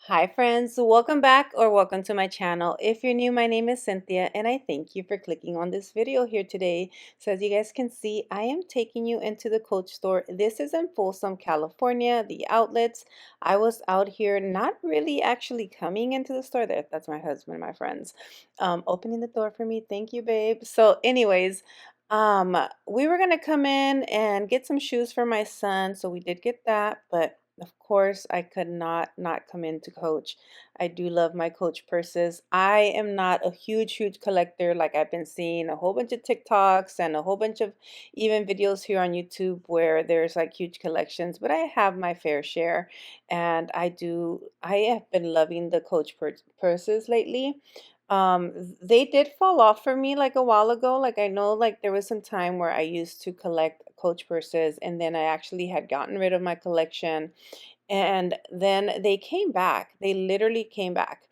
Hi friends, welcome back or welcome to my channel. If you're new, my name is Cynthia and I thank you for clicking on this video here today. So as you guys can see, I am taking you into the Coach store. This is in Folsom, California, the outlets. I was out here not really actually coming into the store. That's my husband, my friends, opening the door for me. Thank you, babe. So anyways, we were gonna come in and get some shoes for my son. So we did get that, but of course, I could not come into Coach. I do love my Coach purses. I am not a huge collector like I've been seeing a whole bunch of TikToks and a whole bunch of even videos here on YouTube where there's like huge collections, but I have my fair share and I have been loving the Coach purses lately. They did fall off for me like a while ago. Like I know like there was some time where I used to collect Coach purses and then I actually had gotten rid of my collection and then they came back. They literally came back.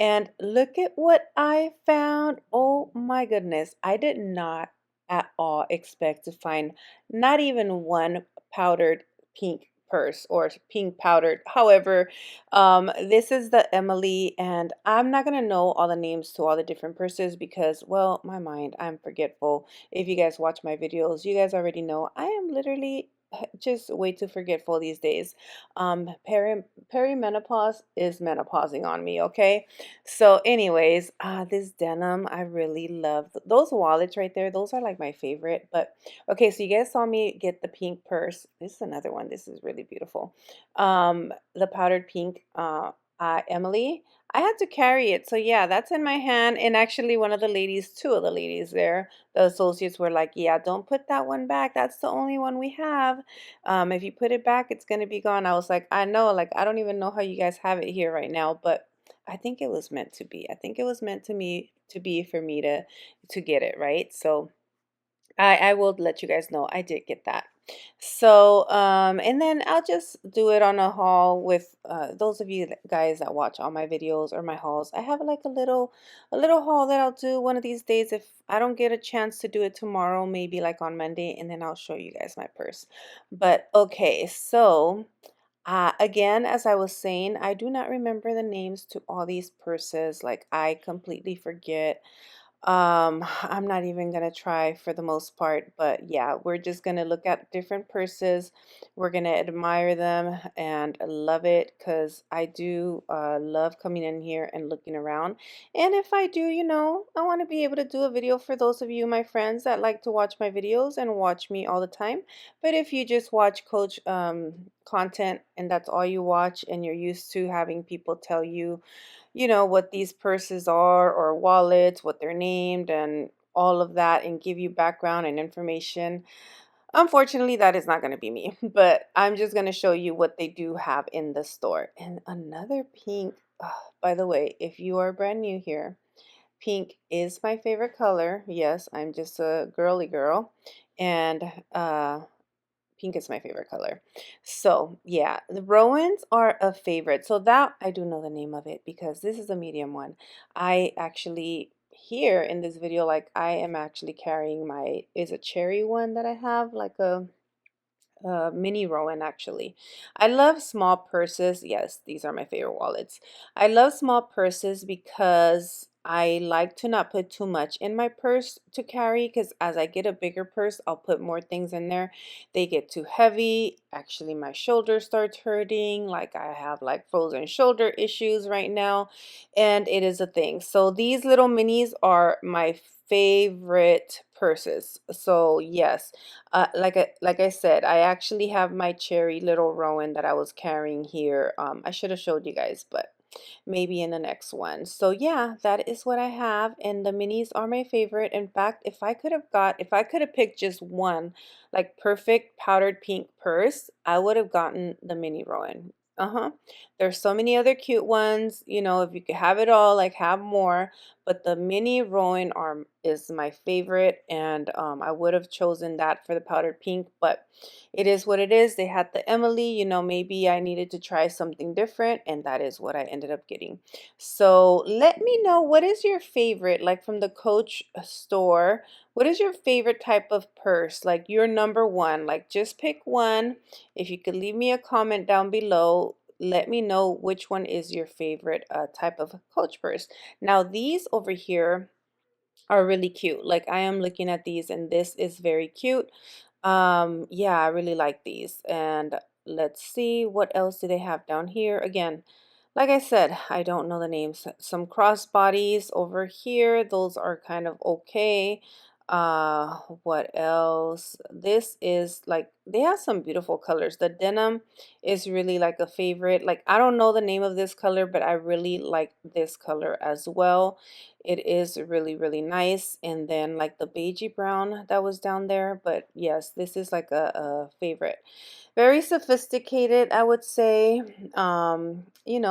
And look at what I found. Oh my goodness. I did not at all expect to find not even one powdered pink purse or pink powdered. However, this is the Emily, and I'm not gonna know all the names to all the different purses because, well, my mind, I'm forgetful. If you guys watch my videos, you guys already know I am literally just way too forgetful these days. um peri Perimenopause is menopausing on me, okay? So anyways, this denim, I really love those wallets right there. Those are like my favorite. But okay, so you guys saw me get the pink purse. This is another one. This is really beautiful. The powdered pink Emily, I had to carry it. So yeah, that's in my hand. And actually one of the ladies, two of the ladies there, the associates were like, yeah, don't put that one back. That's the only one we have. If you put it back, it's gonna be gone. I was like, I know, like I don't even know how you guys have it here right now, but I think it was meant to be. I think it was meant to be for me to get it, right? So I will let you guys know I did get that. So, and then I'll just do it on a haul with those of you guys that watch all my videos or my hauls. I have like a little haul that I'll do one of these days if I don't get a chance to do it tomorrow, maybe like on Monday, and then I'll show you guys my purse. But okay, so again, as I was saying, I do not remember the names to all these purses. Like I completely forget. I'm not even gonna try for the most part, but yeah, we're just gonna look at different purses. We're gonna admire them and love it because I do love coming in here and looking around. And if I do, I want to be able to do a video for those of you, my friends, that like to watch my videos and watch me all the time. But if you just watch Coach content and that's all you watch and you're used to having people tell you, what these purses are or wallets, what they're named, and all of that, and give you background and information. Unfortunately, that is not going to be me, but I'm just going to show you what they do have in the store. And another pink, by the way, if you are brand new here, pink is my favorite color. Yes, I'm just a girly girl. And pink is my favorite color. So yeah, the Rowans are a favorite. So that I do know the name of it because this is a medium one. I actually here in this video, like I am actually carrying my is a cherry one that I have, like a mini Rowan actually. I love small purses. Yes, these are my favorite wallets. I love small purses because I like to not put too much in my purse to carry because as I get a bigger purse, I'll put more things in there. They get too heavy. Actually, my shoulder starts hurting. Like I have like frozen shoulder issues right now, and it is a thing. So these little minis are my favorite purses. So yes, like I said, I actually have my cherry little Rowan that I was carrying here. I should have showed you guys, but maybe in the next one. So yeah, that is what I have, and the minis are my favorite. In fact, if I could have picked just one, like perfect powdered pink purse, I would have gotten the mini Rowan. Uh-huh. There's so many other cute ones. If you could have it all, like have more. But the mini Rowan arm is my favorite, and I would have chosen that for the powdered pink, but it is what it is. They had the Emily, maybe I needed to try something different, and that is what I ended up getting. So let me know, what is your favorite, like from the Coach store? What is your favorite type of purse? Like your number one, like just pick one. If you could leave me a comment down below, let me know which one is your favorite type of Coach purse. Now these over here are really cute. Like I am looking at these and this is very cute. Yeah, I really like these. And let's see what else do they have down here. Again, like I said, I don't know the names. Some crossbodies over here. Those are kind of okay. What else? This is like they have some beautiful colors. The denim is really like a favorite. Like I don't know the name of this color, but I really like this color as well. It is really, really nice. And then like the beigey brown that was down there. But yes, this is like a favorite. Very sophisticated, I would say.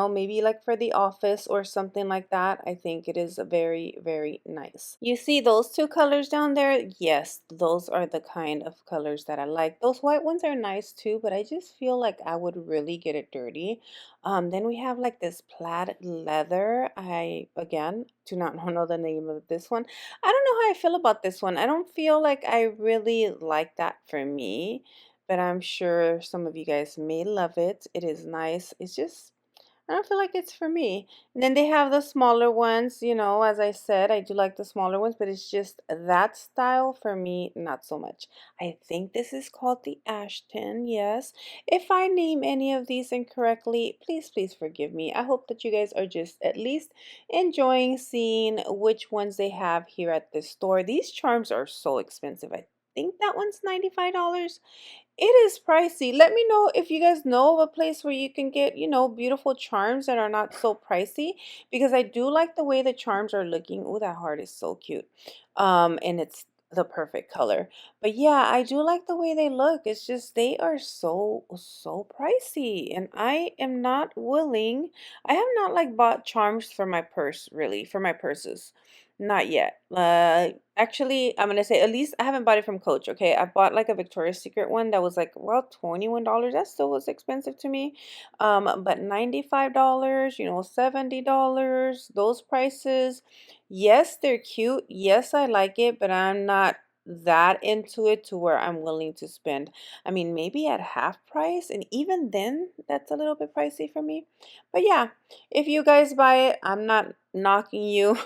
Maybe like for the office or something like that. I think it is very, very nice. You see those two colors down there? Yes, those are the kind of colors that I like. Those white ones are nice too, but I just feel like I would really get it dirty. Then we have like this plaid leather. I, again, do not know the name of this one. I don't know how I feel about this one. I don't feel like I really like that for me, but I'm sure some of you guys may love it. It is nice. It's just I don't feel like it's for me. And then they have the smaller ones, as I said, I do like the smaller ones, but it's just that style for me, not so much. I think this is called the Ashton, yes. If I name any of these incorrectly, please, please forgive me. I hope that you guys are just at least enjoying seeing which ones they have here at this store. These charms are so expensive. I think that one's $95. It is pricey. Let me know if you guys know of a place where you can get, beautiful charms that are not so pricey because I do like the way the charms are looking. Oh, that heart is so cute. And it's the perfect color. But yeah, I do like the way they look. It's just they are so, so pricey. And I am not willing. I have not like bought charms for my purse, really, for my purses. Not yet. Actually, I'm gonna say at least I haven't bought it from Coach. Okay, I bought like a Victoria's Secret one that was like well $21. That still was expensive to me. But $95, $70, those prices. Yes, they're cute. Yes, I like it, but I'm not that into it to where I'm willing to spend. I mean, maybe at half price, and even then, that's a little bit pricey for me. But yeah, if you guys buy it, I'm not knocking you.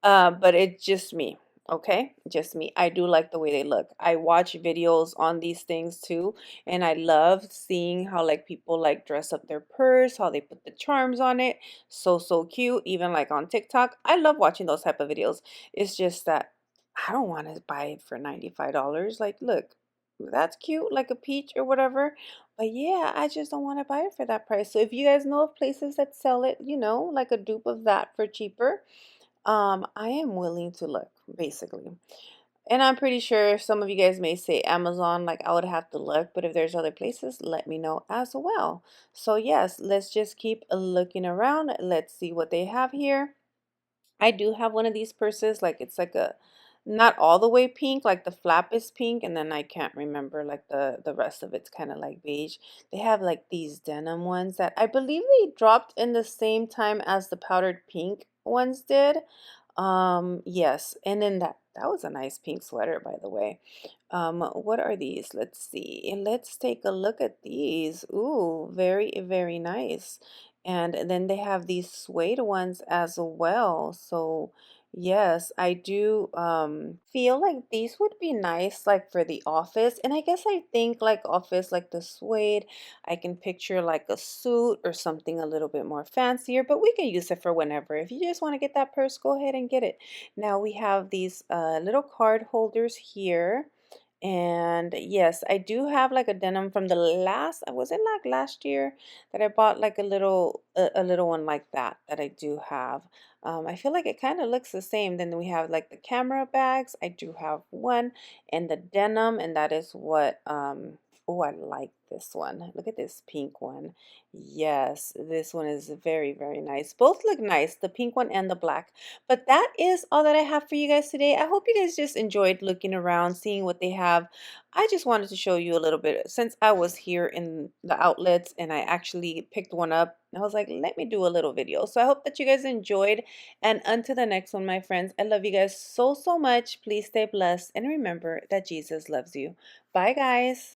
But it's just me, okay? Just me. I do like the way they look. I watch videos on these things too, and I love seeing how like people like dress up their purse, how they put the charms on it. So, so cute. Even like on TikTok. I love watching those type of videos. It's just that I don't want to buy it for $95. Like, look, that's cute, like a peach or whatever. But yeah, I just don't want to buy it for that price. So if you guys know of places that sell it, like a dupe of that for cheaper, I am willing to look, basically. And I'm pretty sure some of you guys may say Amazon, like I would have to look, but if there's other places, let me know as well. So yes, let's just keep looking around. Let's see what they have here. I do have one of these purses, like it's like a not all the way pink, like the flap is pink, and then I can't remember like the rest of it's kind of like beige. They have like these denim ones that I believe they dropped in the same time as the powdered pink ones did. Yes, and then that was a nice pink sweater, by the way. What are these? Let's see. Let's take a look at these. Ooh, very, very nice. And then they have these suede ones as well. So yes, I do feel like these would be nice like for the office. And I guess I think like office like the suede, I can picture like a suit or something a little bit more fancier, but we can use it for whenever. If you just want to get that purse, go ahead and get it. Now we have these little card holders here. And yes, I do have like a denim from the last, was it like last year that I bought like a little one like that I do have. I feel like it kind of looks the same. Then we have like the camera bags. I do have one and the denim, and that is what oh, I like this one. Look at this pink one. Yes, this one is very, very nice. Both look nice, the pink one and the black. But that is all that I have for you guys today. I hope you guys just enjoyed looking around, seeing what they have. I just wanted to show you a little bit since I was here in the outlets and I actually picked one up. I was like, let me do a little video. So I hope that you guys enjoyed. And until the next one, my friends, I love you guys so, so much. Please stay blessed and remember that Jesus loves you. Bye, guys.